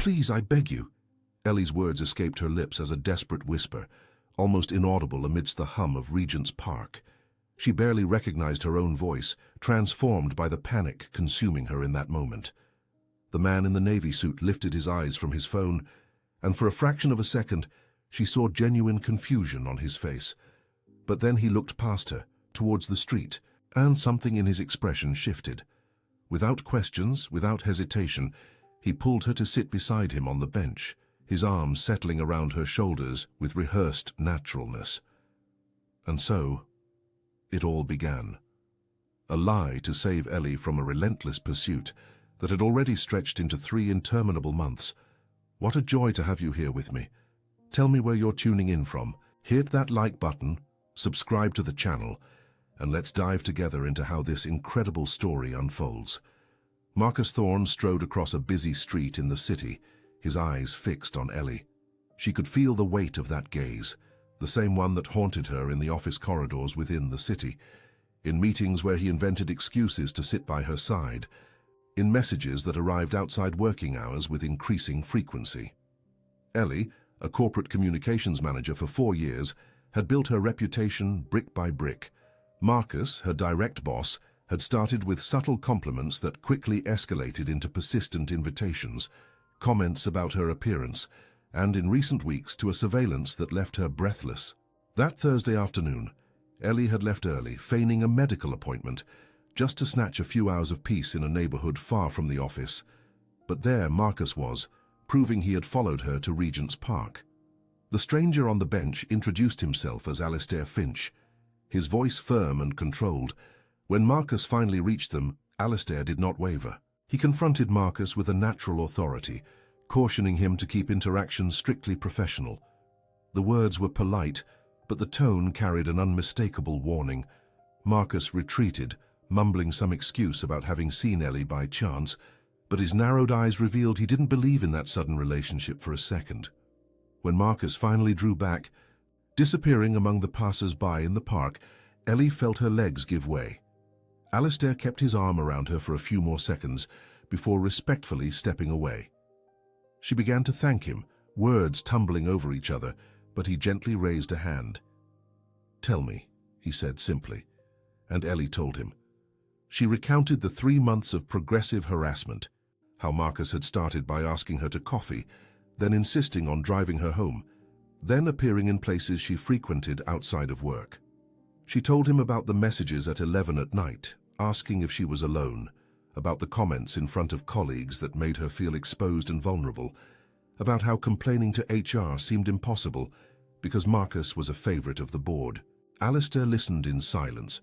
Please, I beg you." Ellie's words escaped her lips as a desperate whisper, almost inaudible amidst the hum of Regent's Park. She barely recognized her own voice, transformed by the panic consuming her in that moment. The man in the navy suit lifted his eyes from his phone, and for a fraction of a second, she saw genuine confusion on his face. But then he looked past her, towards the street, and something in his expression shifted. Without questions, without hesitation, he pulled her to sit beside him on the bench, his arms settling around her shoulders with rehearsed naturalness. And so, it all began. A lie to save Ellie from a relentless pursuit that had already stretched into 3 interminable months. What a joy to have you here with me. Tell me where you're tuning in from. Hit that like button, subscribe to the channel, and let's dive together into how this incredible story unfolds. Marcus Thorne strode across a busy street in the city, his eyes fixed on Ellie. She could feel the weight of that gaze, the same one that haunted her in the office corridors within the city, in meetings where he invented excuses to sit by her side, in messages that arrived outside working hours with increasing frequency. Ellie, a corporate communications manager for 4 years, had built her reputation brick by brick. Marcus, her direct boss, had started with subtle compliments that quickly escalated into persistent invitations, comments about her appearance, and in recent weeks to a surveillance that left her breathless. That Thursday afternoon, Ellie had left early, feigning a medical appointment, just to snatch a few hours of peace in a neighborhood far from the office. But there Marcus was, proving he had followed her to Regent's Park. The stranger on the bench introduced himself as Alistair Finch, his voice firm and controlled. When Marcus finally reached them, Alistair did not waver. He confronted Marcus with a natural authority, cautioning him to keep interactions strictly professional. The words were polite, but the tone carried an unmistakable warning. Marcus retreated, mumbling some excuse about having seen Ellie by chance, but his narrowed eyes revealed he didn't believe in that sudden relationship for a second. When Marcus finally drew back, disappearing among the passers-by in the park, Ellie felt her legs give way. Alistair kept his arm around her for a few more seconds before respectfully stepping away. She began to thank him, words tumbling over each other, but he gently raised a hand. "Tell me," he said simply, and Ellie told him. She recounted the 3 months of progressive harassment, how Marcus had started by asking her to coffee, then insisting on driving her home, then appearing in places she frequented outside of work. She told him about the messages at 11 at night, asking if she was alone, about the comments in front of colleagues that made her feel exposed and vulnerable, about how complaining to HR seemed impossible because Marcus was a favorite of the board. Alistair listened in silence,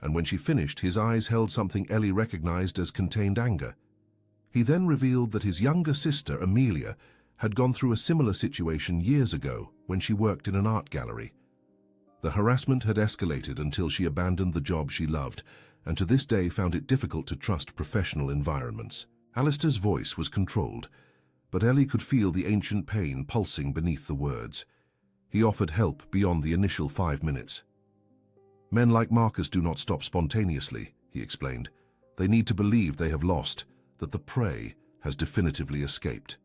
and when she finished, his eyes held something Ellie recognized as contained anger. He then revealed that his younger sister, Amelia, had gone through a similar situation years ago when she worked in an art gallery. The harassment had escalated until she abandoned the job she loved, and to this day found it difficult to trust professional environments. Alistair's voice was controlled, but Ellie could feel the ancient pain pulsing beneath the words. He offered help beyond the initial 5 minutes. "Men like Marcus do not stop spontaneously," he explained. "They need to believe they have lost, that the prey has definitively escaped."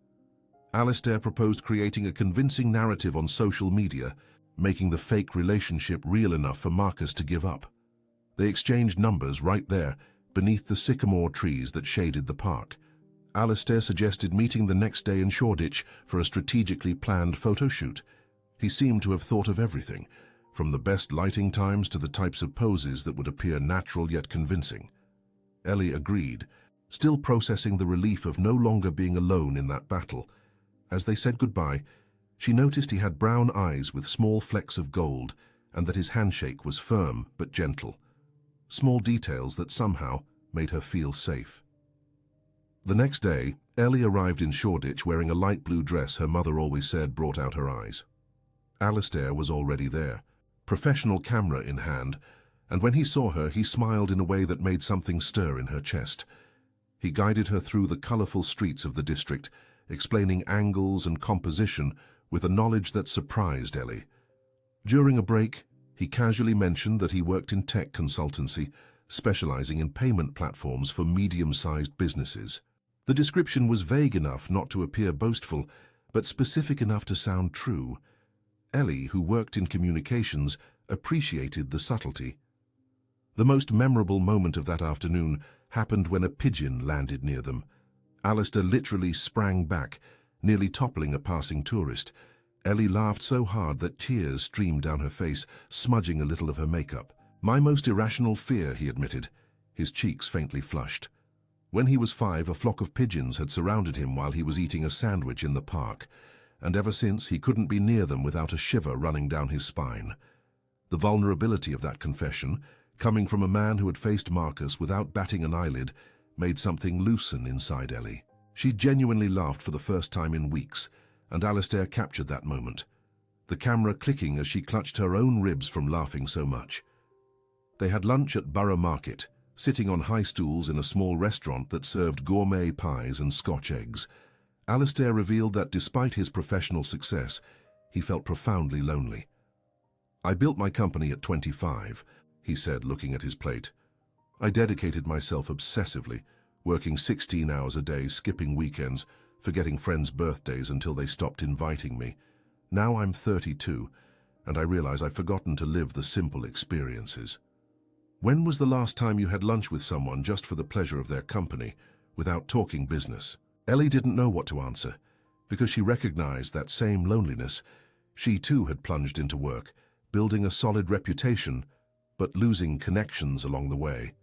Alistair proposed creating a convincing narrative on social media, making the fake relationship real enough for Marcus to give up. They exchanged numbers right there, beneath the sycamore trees that shaded the park. Alistair suggested meeting the next day in Shoreditch for a strategically planned photo shoot. He seemed to have thought of everything, from the best lighting times to the types of poses that would appear natural yet convincing. Ellie agreed, still processing the relief of no longer being alone in that battle. As they said goodbye, she noticed he had brown eyes with small flecks of gold, and that his handshake was firm but gentle. Small details that somehow made her feel safe. The next day, Ellie arrived in Shoreditch wearing a light blue dress her mother always said brought out her eyes. Alistair was already there, professional camera in hand, and when he saw her, he smiled in a way that made something stir in her chest. He guided her through the colorful streets of the district, explaining angles and composition with a knowledge that surprised Ellie. During a break, he casually mentioned that he worked in tech consultancy, specializing in payment platforms for medium-sized businesses. The description was vague enough not to appear boastful, but specific enough to sound true. Ellie, who worked in communications, appreciated the subtlety. The most memorable moment of that afternoon happened when a pigeon landed near them. Alistair literally sprang back, nearly toppling a passing tourist. Ellie laughed so hard that tears streamed down her face, smudging a little of her makeup. "My most irrational fear," he admitted, his cheeks faintly flushed. When he was 5, a flock of pigeons had surrounded him while he was eating a sandwich in the park, and ever since he couldn't be near them without a shiver running down his spine. The vulnerability of that confession, coming from a man who had faced Marcus without batting an eyelid, made something loosen inside Ellie. She genuinely laughed for the first time in weeks, and Alistair captured that moment, the camera clicking as she clutched her own ribs from laughing so much. They had lunch at Borough Market, sitting on high stools in a small restaurant that served gourmet pies and Scotch eggs. Alistair revealed that despite his professional success, he felt profoundly lonely. "I built my company at 25, he said, looking at his plate. "I dedicated myself obsessively, working 16 hours a day, skipping weekends, forgetting friends' birthdays until they stopped inviting me. Now I'm 32, and I realize I've forgotten to live the simple experiences." "When was the last time you had lunch with someone just for the pleasure of their company, without talking business?" Ellie didn't know what to answer, because she recognized that same loneliness. She too had plunged into work, building a solid reputation, but losing connections along the way.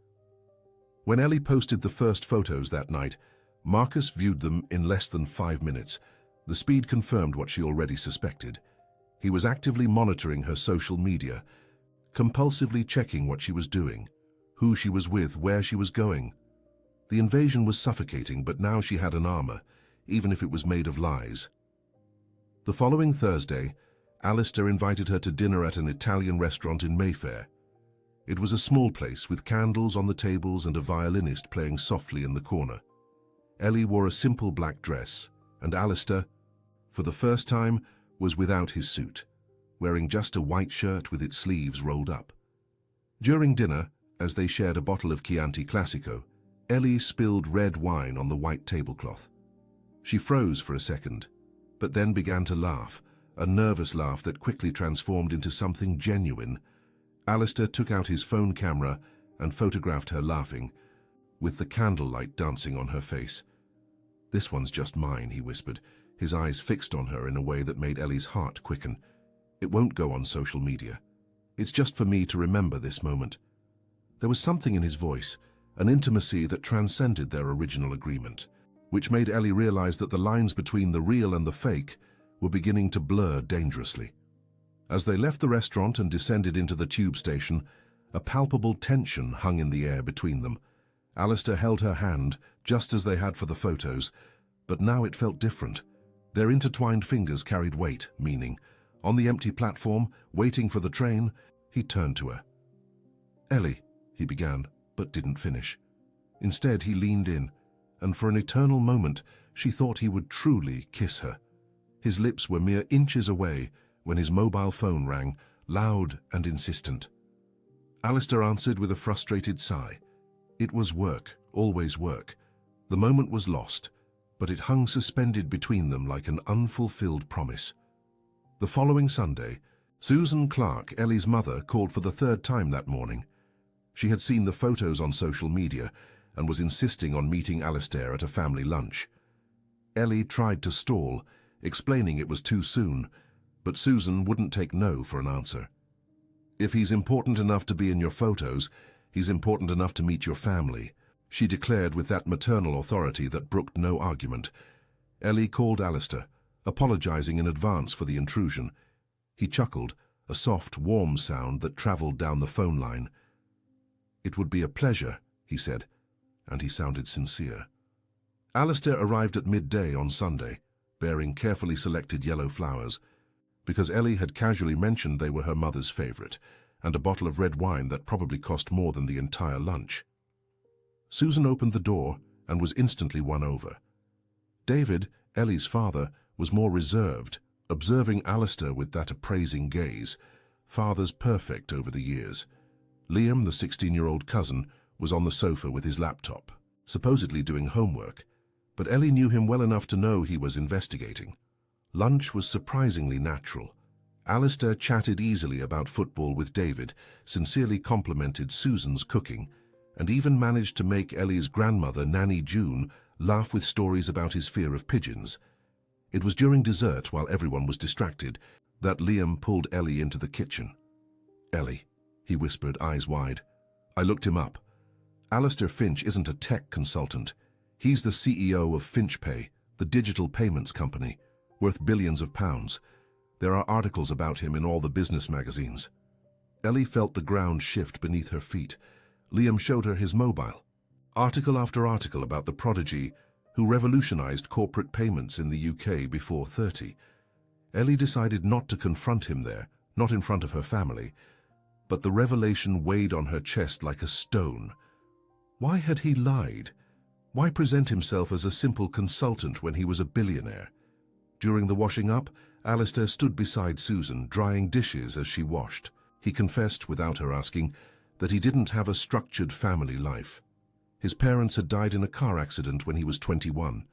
When Ellie posted the first photos that night, Marcus viewed them in less than 5 minutes. The speed confirmed what she already suspected. He was actively monitoring her social media, compulsively checking what she was doing, who she was with, where she was going. The invasion was suffocating, but now she had an armor, even if it was made of lies. The following Thursday, Alistair invited her to dinner at an Italian restaurant in Mayfair. It was a small place with candles on the tables and a violinist playing softly in the corner. Ellie wore a simple black dress, and Alistair, for the first time, was without his suit, wearing just a white shirt with its sleeves rolled up. During dinner, as they shared a bottle of Chianti Classico, Ellie spilled red wine on the white tablecloth. She froze for a second, but then began to laugh, a nervous laugh that quickly transformed into something genuine. Alistair took out his phone camera and photographed her laughing, with the candlelight dancing on her face. "This one's just mine," he whispered, his eyes fixed on her in a way that made Ellie's heart quicken. "It won't go on social media. It's just for me to remember this moment." There was something in his voice, an intimacy that transcended their original agreement, which made Ellie realize that the lines between the real and the fake were beginning to blur dangerously. As they left the restaurant and descended into the tube station, a palpable tension hung in the air between them. Alistair held her hand, just as they had for the photos, but now it felt different. Their intertwined fingers carried weight, meaning. On the empty platform, waiting for the train, he turned to her. "Ellie," he began, but didn't finish. Instead, he leaned in, and for an eternal moment, she thought he would truly kiss her. His lips were mere inches away when his mobile phone rang, loud and insistent. Alistair answered with a frustrated sigh. It was work, always work. The moment was lost, but it hung suspended between them like an unfulfilled promise. The following Sunday, Susan Clark, Ellie's mother, called for the 3rd time that morning. She had seen the photos on social media and was insisting on meeting Alistair at a family lunch. Ellie tried to stall, explaining it was too soon, but Susan wouldn't take no for an answer. "If he's important enough to be in your photos, he's important enough to meet your family," she declared with that maternal authority that brooked no argument. Ellie called Alistair, apologizing in advance for the intrusion. He chuckled, a soft, warm sound that traveled down the phone line. "It would be a pleasure," he said, and he sounded sincere. Alistair arrived at midday on Sunday, bearing carefully selected yellow flowers, because Ellie had casually mentioned they were her mother's favorite, and a bottle of red wine that probably cost more than the entire lunch. Susan opened the door and was instantly won over. David, Ellie's father, was more reserved, observing Alistair with that appraising gaze, fathers perfect over the years. Liam, the 16-year-old cousin, was on the sofa with his laptop, supposedly doing homework, but Ellie knew him well enough to know he was investigating. Lunch was surprisingly natural. Alistair chatted easily about football with David, sincerely complimented Susan's cooking, and even managed to make Ellie's grandmother, Nanny June, laugh with stories about his fear of pigeons. It was during dessert, while everyone was distracted, that Liam pulled Ellie into the kitchen. "Ellie," he whispered, eyes wide. "I looked him up. Alistair Finch isn't a tech consultant. He's the CEO of FinchPay, the digital payments company, worth billions of pounds. There are articles about him in all the business magazines." Ellie felt the ground shift beneath her feet. Liam showed her his mobile. Article after article about the prodigy who revolutionized corporate payments in the UK before 30. Ellie decided not to confront him there, not in front of her family, but the revelation weighed on her chest like a stone. Why had he lied? Why present himself as a simple consultant when he was a billionaire? During the washing up, Alistair stood beside Susan, drying dishes as she washed. He confessed, without her asking, that he didn't have a structured family life. His parents had died in a car accident when he was 21.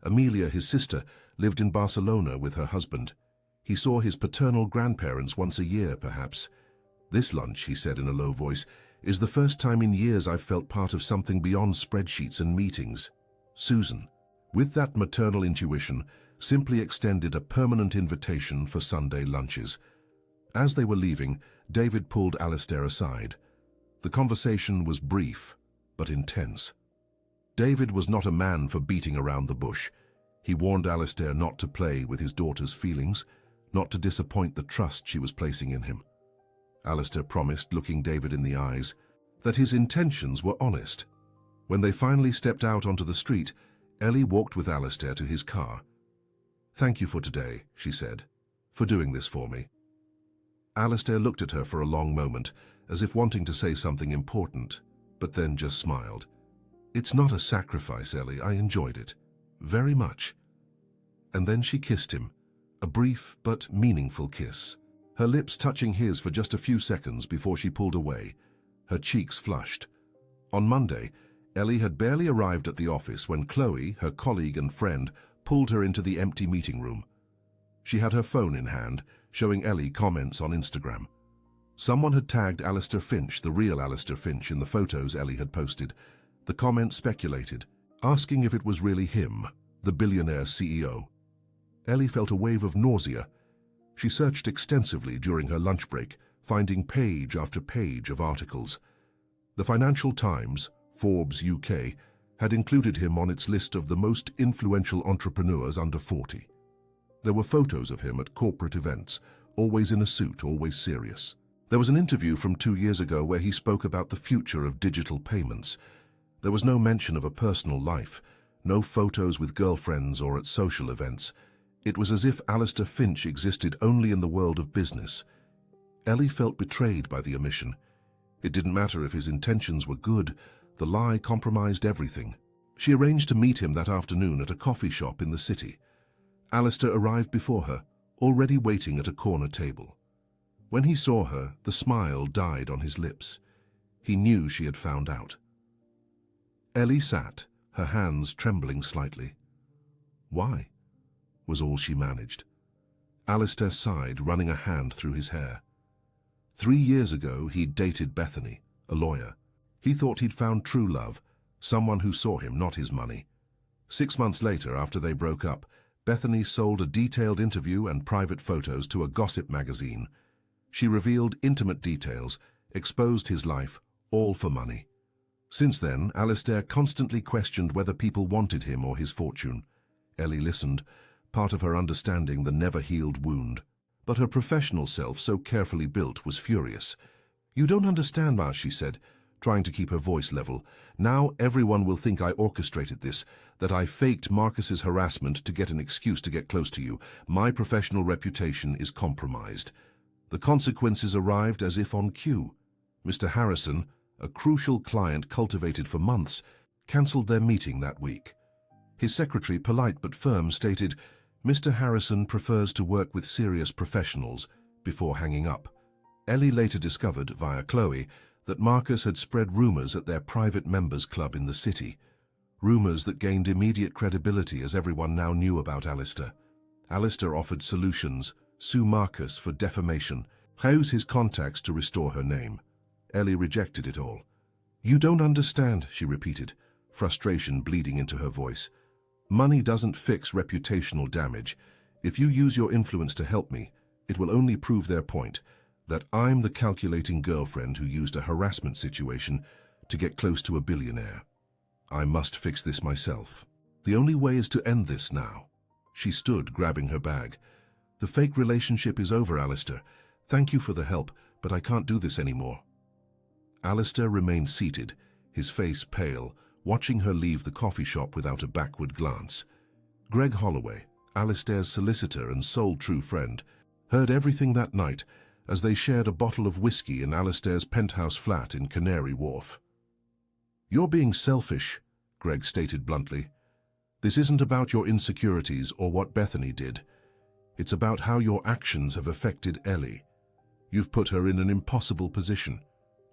Amelia, his sister, lived in Barcelona with her husband. He saw his paternal grandparents once a year, perhaps. "This lunch," he said in a low voice, "is the first time in years I've felt part of something beyond spreadsheets and meetings." Susan, with that maternal intuition, simply extended a permanent invitation for Sunday lunches. As they were leaving, David pulled Alistair aside. The conversation was brief, but intense. David was not a man for beating around the bush. He warned Alistair not to play with his daughter's feelings, not to disappoint the trust she was placing in him. Alistair promised, looking David in the eyes, that his intentions were honest. When they finally stepped out onto the street, Ellie walked with Alistair to his car. "Thank you for today," she said, "for doing this for me." Alistair looked at her for a long moment, as if wanting to say something important, but then just smiled. "It's not a sacrifice, Ellie. I enjoyed it. Very much." And then she kissed him, a brief but meaningful kiss, her lips touching his for just a few seconds before she pulled away, her cheeks flushed. On Monday, Ellie had barely arrived at the office when Chloe, her colleague and friend, pulled her into the empty meeting room. She had her phone in hand, showing Ellie comments on Instagram. Someone had tagged Alistair Finch, the real Alistair Finch, in the photos Ellie had posted. The comments speculated, asking if it was really him, the billionaire CEO. Ellie felt a wave of nausea. She searched extensively during her lunch break, finding page after page of articles. The Financial Times, Forbes UK, had included him on its list of the most influential entrepreneurs under 40. There were photos of him at corporate events, always in a suit, always serious. There was an interview from 2 years ago where he spoke about the future of digital payments. There was no mention of a personal life, no photos with girlfriends or at social events. It was as if Alistair Finch existed only in the world of business. Ellie felt betrayed by the omission. It didn't matter if his intentions were good, the lie compromised everything. She arranged to meet him that afternoon at a coffee shop in the city. Alistair arrived before her, already waiting at a corner table. When he saw her, the smile died on his lips. He knew she had found out. Ellie sat, her hands trembling slightly. "Why?" was all she managed. Alistair sighed, running a hand through his hair. 3 years ago, he'd dated Bethany, a lawyer. He thought he'd found true love, someone who saw him, not his money. 6 months later, after they broke up, Bethany sold a detailed interview and private photos to a gossip magazine. She revealed intimate details, exposed his life, all for money. Since then, Alistair constantly questioned whether people wanted him or his fortune. Ellie listened, part of her understanding the never-healed wound. But her professional self, so carefully built, was furious. "You don't understand, Ma," she said, trying to keep her voice level. "Now everyone will think I orchestrated this, that I faked Marcus's harassment to get an excuse to get close to you. My professional reputation is compromised." The consequences arrived as if on cue. Mr. Harrison, a crucial client cultivated for months, cancelled their meeting that week. His secretary, polite but firm, stated, "Mr. Harrison prefers to work with serious professionals," before hanging up. Ellie later discovered, via Chloe, that Marcus had spread rumors at their private members' club in the city. Rumours that gained immediate credibility as everyone now knew about Alistair. Alistair offered solutions, sue Marcus for defamation, use his contacts to restore her name. Ellie rejected it all. "You don't understand," she repeated, frustration bleeding into her voice. "Money doesn't fix reputational damage. If you use your influence to help me, it will only prove their point, that I'm the calculating girlfriend who used a harassment situation to get close to a billionaire. I must fix this myself. The only way is to end this now." She stood, grabbing her bag. "The fake relationship is over, Alistair. Thank you for the help, but I can't do this anymore." Alistair remained seated, his face pale, watching her leave the coffee shop without a backward glance. Greg Holloway, Alistair's solicitor and sole true friend, heard everything that night as they shared a bottle of whiskey in Alistair's penthouse flat in Canary Wharf. "You're being selfish," Greg stated bluntly. "This isn't about your insecurities or what Bethany did. It's about how your actions have affected Ellie. You've put her in an impossible position.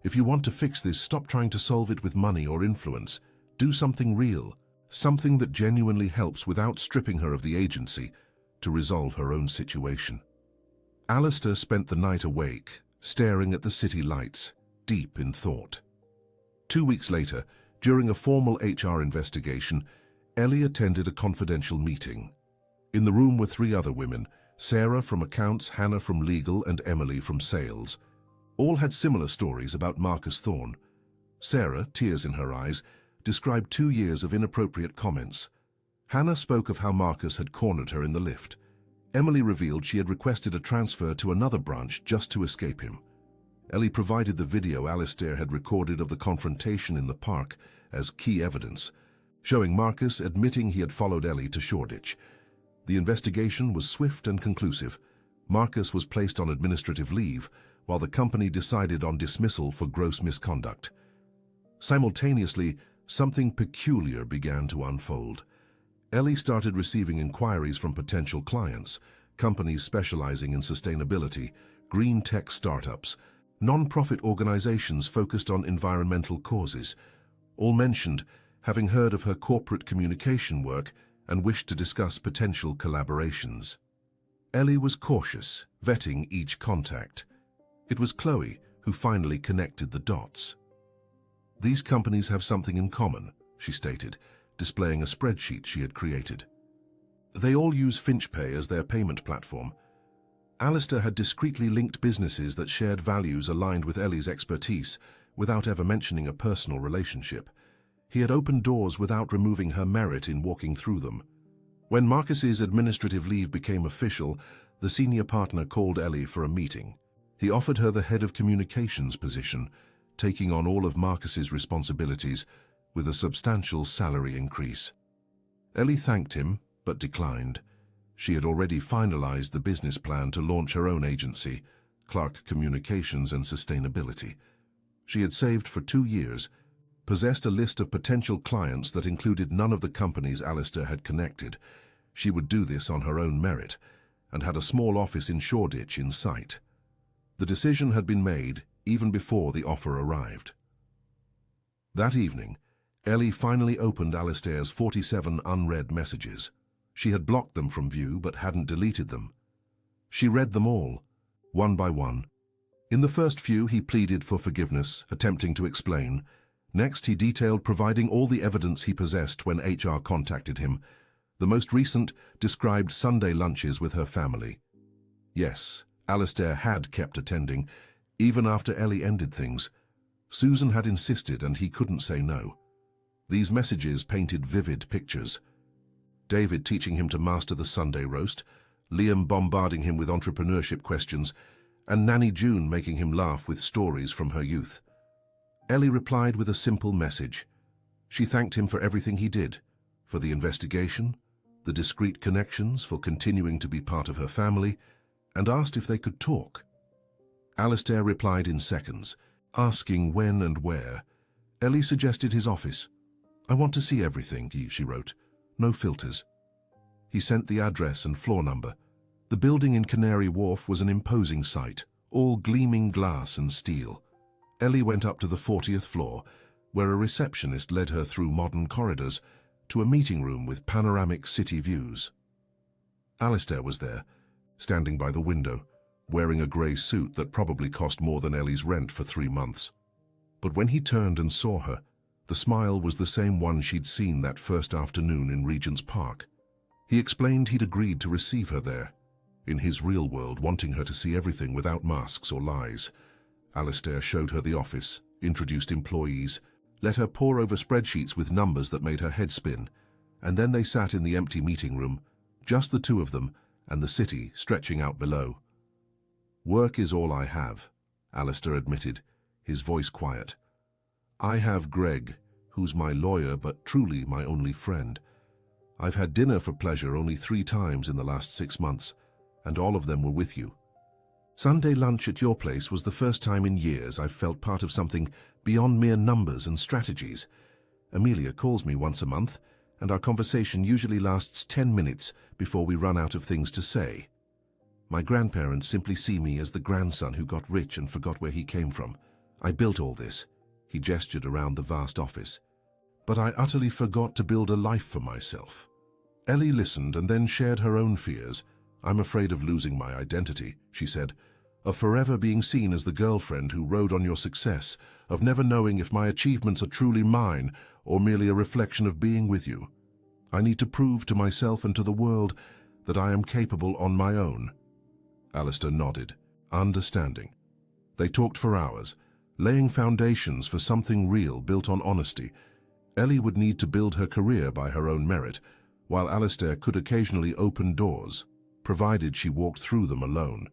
If you want to fix this, stop trying to solve it with money or influence. Do something real, something that genuinely helps without stripping her of the agency to resolve her own situation." Alistair spent the night awake, staring at the city lights, deep in thought. 2 weeks later, during a formal HR investigation, Ellie attended a confidential meeting. In the room were 3 other women, Sarah from accounts, Hannah from legal, and Emily from sales. All had similar stories about Marcus Thorne. Sarah, tears in her eyes, described 2 years of inappropriate comments. Hannah spoke of how Marcus had cornered her in the lift. Emily revealed she had requested a transfer to another branch just to escape him. Ellie provided the video Alistair had recorded of the confrontation in the park as key evidence, showing Marcus admitting he had followed Ellie to Shoreditch. The investigation was swift and conclusive. Marcus was placed on administrative leave, while the company decided on dismissal for gross misconduct. Simultaneously, something peculiar began to unfold. Ellie started receiving inquiries from potential clients, companies specializing in sustainability, green tech startups, non-profit organizations focused on environmental causes. All mentioned having heard of her corporate communication work and wished to discuss potential collaborations. Ellie was cautious, vetting each contact. It was Chloe who finally connected the dots. "These companies have something in common," she stated, displaying a spreadsheet she had created. "They all use FinchPay as their payment platform." Alistair had discreetly linked businesses that shared values aligned with Ellie's expertise without ever mentioning a personal relationship. He had opened doors without removing her merit in walking through them. When Marcus's administrative leave became official, the senior partner called Ellie for a meeting. He offered her the head of communications position, taking on all of Marcus's responsibilities with a substantial salary increase. Ellie thanked him, but declined. She had already finalized the business plan to launch her own agency, Clark Communications and Sustainability. She had saved for 2 years, possessed a list of potential clients that included none of the companies Alistair had connected. She would do this on her own merit, and had a small office in Shoreditch in sight. The decision had been made even before the offer arrived. That evening, Ellie finally opened Alistair's 47 unread messages. She had blocked them from view but hadn't deleted them. She read them all, one by one. In the first few, he pleaded for forgiveness, attempting to explain. Next, he detailed providing all the evidence he possessed when HR contacted him. The most recent described Sunday lunches with her family. Yes, Alistair had kept attending, even after Ellie ended things. Susan had insisted and he couldn't say no. These messages painted vivid pictures. David teaching him to master the Sunday roast, Liam bombarding him with entrepreneurship questions, and Nanny June making him laugh with stories from her youth. Ellie replied with a simple message. She thanked him for everything he did, for the investigation, the discreet connections, for continuing to be part of her family, and asked if they could talk. Alistair replied in seconds, asking when and where. Ellie suggested his office. "I want to see everything," she wrote. "No filters." He sent the address and floor number. The building in Canary Wharf was an imposing sight, all gleaming glass and steel. Ellie went up to the 40th floor, where a receptionist led her through modern corridors to a meeting room with panoramic city views. Alistair was there, standing by the window, wearing a grey suit that probably cost more than Ellie's rent for 3 months. But when he turned and saw her, the smile was the same one she'd seen that first afternoon in Regent's Park. He explained he'd agreed to receive her there, in his real world, wanting her to see everything without masks or lies. Alistair showed her the office, introduced employees, let her pore over spreadsheets with numbers that made her head spin, and then they sat in the empty meeting room, just the two of them, and the city stretching out below. "Work is all I have," Alistair admitted, his voice quiet. "I have Greg, who's my lawyer but truly my only friend. I've had dinner for pleasure only 3 times in the last 6 months, and all of them were with you. Sunday lunch at your place was the first time in years I've felt part of something beyond mere numbers and strategies. Amelia calls me once a month, and our conversation usually lasts 10 minutes before we run out of things to say. My grandparents simply see me as the grandson who got rich and forgot where he came from. I built all this," he gestured around the vast office, "but I utterly forgot to build a life for myself." Ellie listened and then shared her own fears. "I'm afraid of losing my identity," she said, "of forever being seen as the girlfriend who rode on your success, of never knowing if my achievements are truly mine or merely a reflection of being with you. I need to prove to myself and to the world that I am capable on my own." Alistair nodded, understanding. They talked for hours, laying foundations for something real built on honesty. Ellie would need to build her career by her own merit, while Alistair could occasionally open doors, provided she walked through them alone.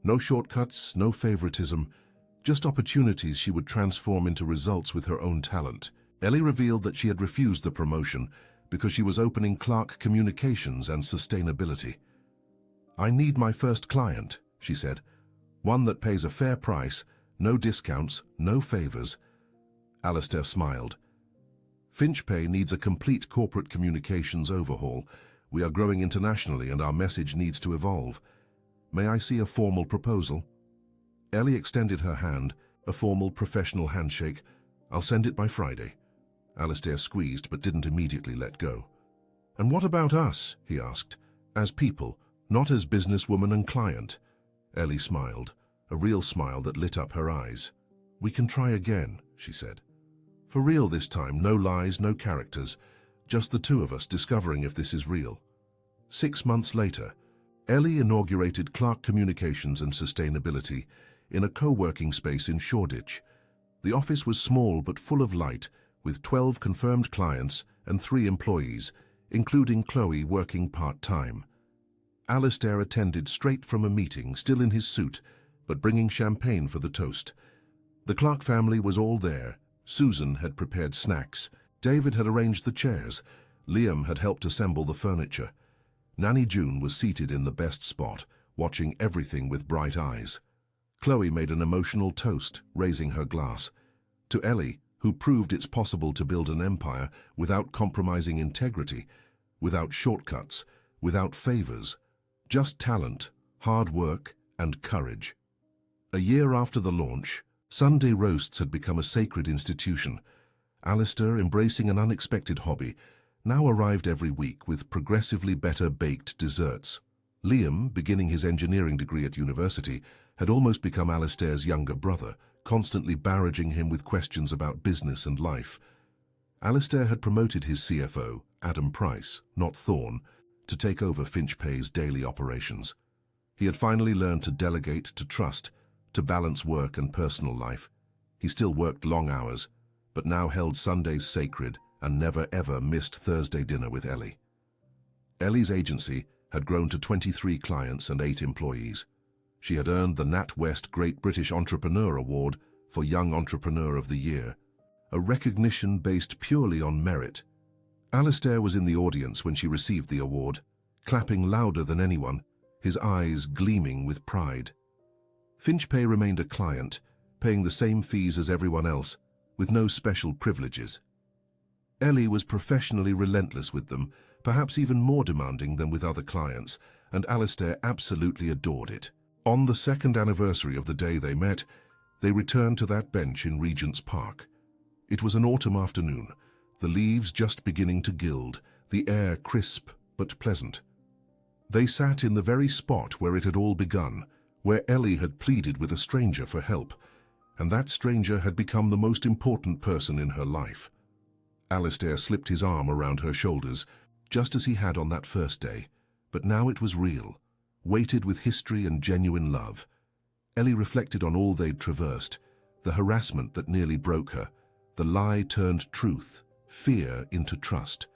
No shortcuts, no favoritism, just opportunities she would transform into results with her own talent. Ellie revealed that she had refused the promotion because she was opening Clark Communications and Sustainability. "I need my first client," she said, "one that pays a fair price, no discounts, no favors." Alistair smiled. "Finchpay needs a complete corporate communications overhaul. We are growing internationally and our message needs to evolve. May I see a formal proposal?" Ellie extended her hand, a formal professional handshake. "I'll send it by Friday." Alistair squeezed but didn't immediately let go. "And what about us?" he asked. "As people, not as businesswoman and client." Ellie smiled, a real smile that lit up her eyes. "We can try again," she said. "For real this time, no lies, no characters, just the two of us discovering if this is real." 6 months later, Ellie inaugurated Clark Communications and Sustainability in a co-working space in Shoreditch. The office was small but full of light, with 12 confirmed clients and 3 employees, including Chloe working part-time. Alistair attended straight from a meeting, still in his suit, but bringing champagne for the toast. The Clark family was all there. Susan had prepared snacks. David had arranged the chairs. Liam had helped assemble the furniture. Nanny June was seated in the best spot, watching everything with bright eyes. Chloe made an emotional toast, raising her glass. To Ellie, who proved it's possible to build an empire without compromising integrity, without shortcuts, without favors, just talent, hard work, and courage. A year after the launch, Sunday roasts had become a sacred institution. Alistair, embracing an unexpected hobby, now arrived every week with progressively better baked desserts. Liam, beginning his engineering degree at university, had almost become Alistair's younger brother, constantly barraging him with questions about business and life. Alistair had promoted his CFO, Adam Price, not Thorne, to take over Finchpay's daily operations. He had finally learned to delegate, to trust, to balance work and personal life. He still worked long hours, but now held Sundays sacred and never ever missed Thursday dinner with Ellie. Ellie's agency had grown to 23 clients and 8 employees. She had earned the NatWest Great British Entrepreneur Award for Young Entrepreneur of the Year, a recognition based purely on merit. Alistair was in the audience when she received the award, clapping louder than anyone, his eyes gleaming with pride. Finchpay remained a client, paying the same fees as everyone else, with no special privileges. Ellie was professionally relentless with them, perhaps even more demanding than with other clients, and Alistair absolutely adored it. On the 2nd anniversary of the day they met, they returned to that bench in Regent's Park. It was an autumn afternoon. the leaves just beginning to gild, the air crisp but pleasant. They sat in the very spot where it had all begun, where Ellie had pleaded with a stranger for help, and that stranger had become the most important person in her life. Alistair slipped his arm around her shoulders, just as he had on that first day, but now it was real, weighted with history and genuine love. Ellie reflected on all they'd traversed, the harassment that nearly broke her, the lie turned truth, fear into trust.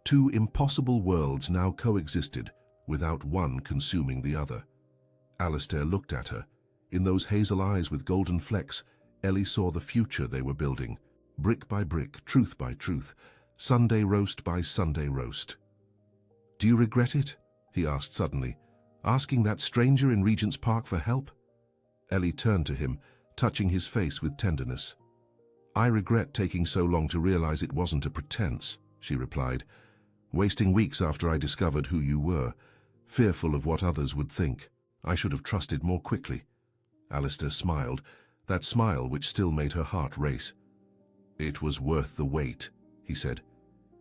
Two impossible worlds now coexisted, without one consuming the other. Alistair looked at her. In those hazel eyes with golden flecks, Ellie saw the future they were building, brick by brick, truth by truth, Sunday roast by Sunday roast. "Do you regret it?" he asked suddenly, "asking that stranger in Regent's Park for help?" Ellie turned to him, touching his face with tenderness. "I regret taking so long to realize it wasn't a pretense," she replied, "wasting weeks after I discovered who you were, fearful of what others would think. I should have trusted more quickly." Alistair smiled, that smile which still made her heart race. "It was worth the wait," he said.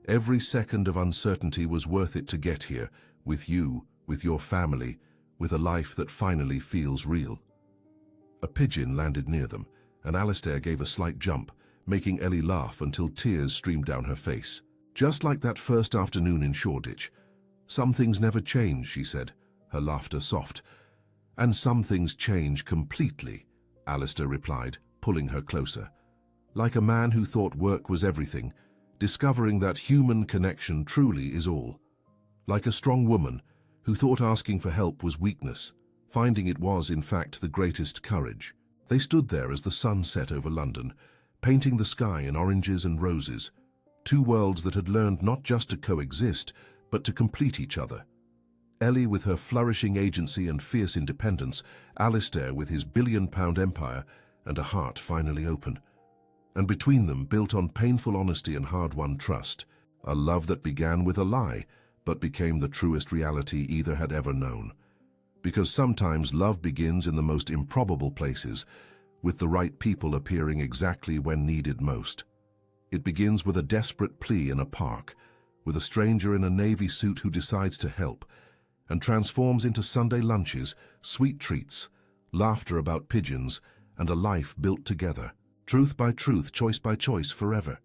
"Every second of uncertainty was worth it to get here, with you, with your family, with a life that finally feels real." A pigeon landed near them, and Alistair gave a slight jump, making Ellie laugh until tears streamed down her face. Just like that first afternoon in Shoreditch. "Some things never change," she said, her laughter soft. "And some things change completely," Alistair replied, pulling her closer. "Like a man who thought work was everything, discovering that human connection truly is all. Like a strong woman who thought asking for help was weakness, finding it was, in fact, the greatest courage." They stood there as the sun set over London, painting the sky in oranges and roses, two worlds that had learned not just to coexist, but to complete each other. Ellie with her flourishing agency and fierce independence, Alistair with his billion-pound empire and a heart finally open. And between them, built on painful honesty and hard-won trust, a love that began with a lie, but became the truest reality either had ever known. Because sometimes love begins in the most improbable places, with the right people appearing exactly when needed most. It begins with a desperate plea in a park, with a stranger in a navy suit who decides to help, and transforms into Sunday lunches, sweet treats, laughter about pigeons, and a life built together. Truth by truth, choice by choice, forever.